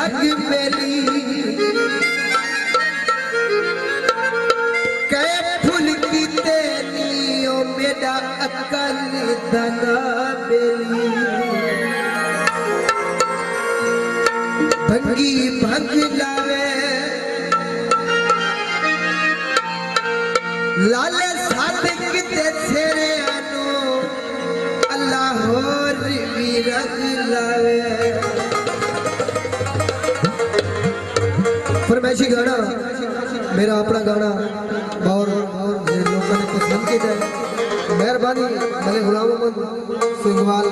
जग मेली कै फूल की तेलियो मेरा अकल दना बेली भंगी भंग लावे लाले सादिक ते सेरे आनो अल्लाह होर भी रख लावे। फरमाइशी गाना मेरा अपना गाना और लोगों ने पसंद की जाए मेहरबानी भले गुलाम मोहम्मद सिंघवाल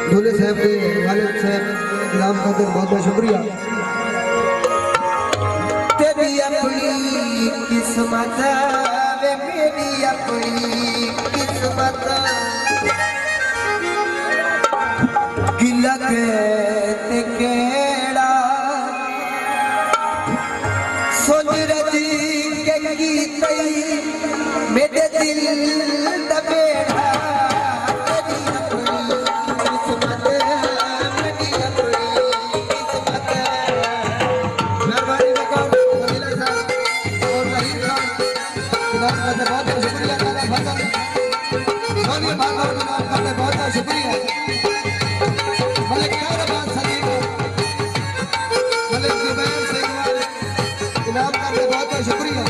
ढोले साहब के वालिद साहब गुलाम खातिर बहुत बहुत शुक्रिया। तेरी अपनी किस्मत वे मेरी अपनी किस्मत गिला कहते केड़ा सोच रजी के गीतई मेरे दिल दबेड़ा तेरी अपनी किस्मत मेरी अपनी किस्मत। मेहरबानी बकर फजीला साहब और रहीम खान गुलाम खातिर बहुत बहुत शुक्रिया। दादा फजल सोनी बाबा गुलाम खातिर बहुत बहुत शुक्रिया। मलिक खैराबाद सलीम मलिक जुबैर सिंघवाल गुलाम खातिर बहुत बहुत शुक्रिया।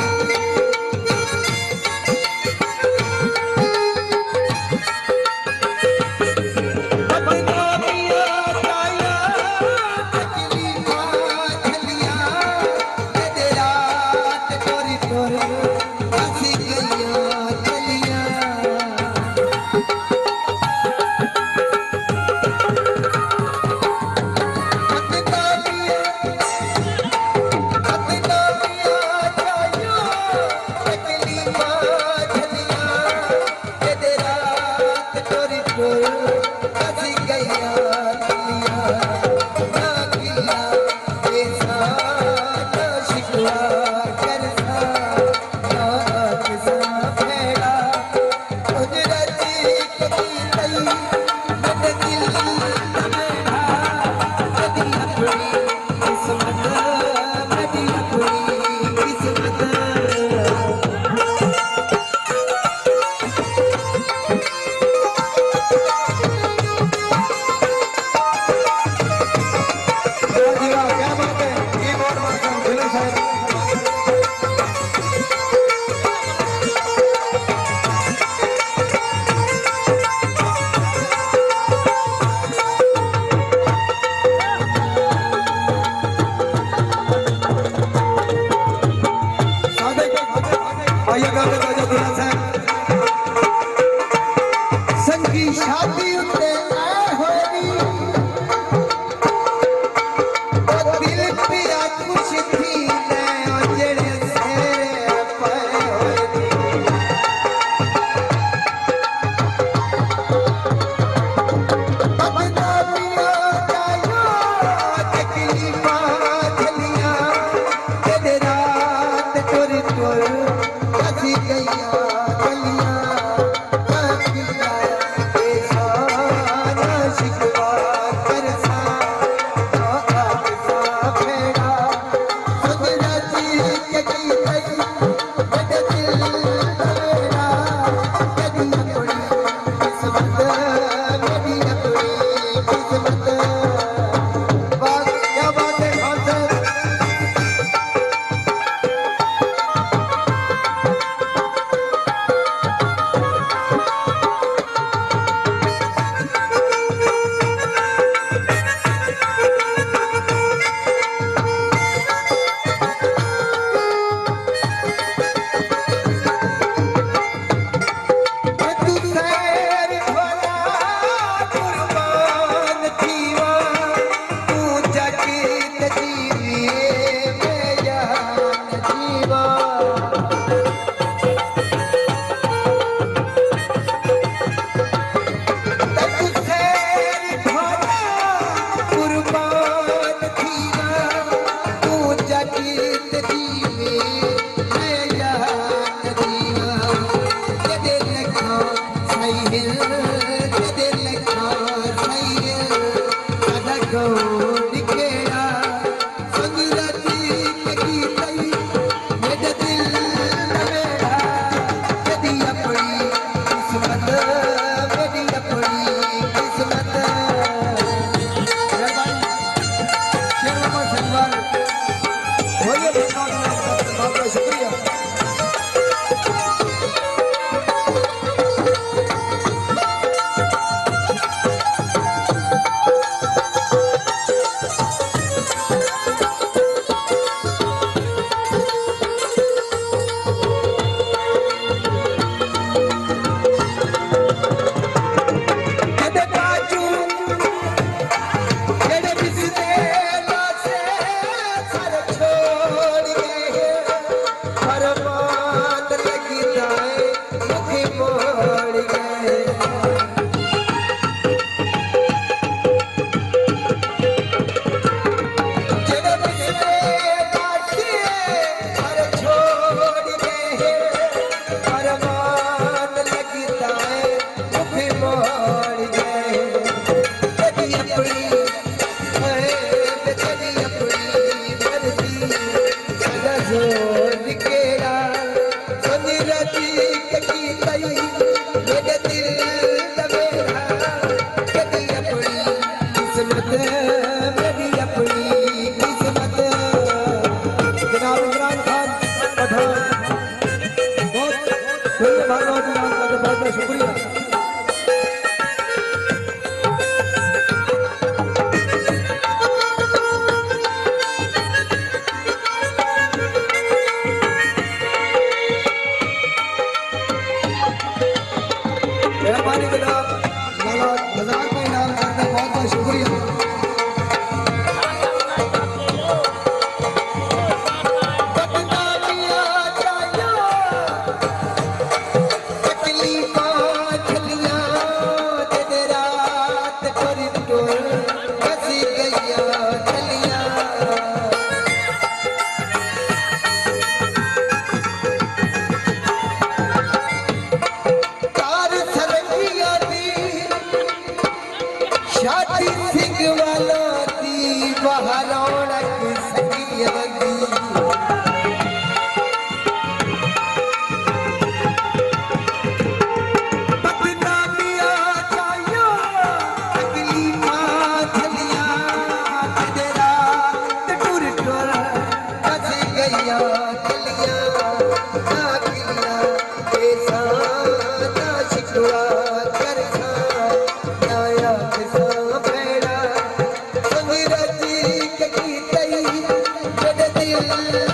संगी शादी उत्ते आए होनी ओ दिल पिया खुश थी ने ओ जेड़े सेरे पाए होनी बदनामियां जायो तकलीफां झलियां तेरे रात टुर टुर कसी गईया go बहुत शुक्रिया। शादी सिंह वाला दी बहरौनक सगिया दी बदनामिया जाया तकलीफा झलिया तेरा टुर टुर बस गया चलिया ना किला ऐसा ना शिकवा कर आया किसा बेड़ा संग रजी कटी तई जड़ दिल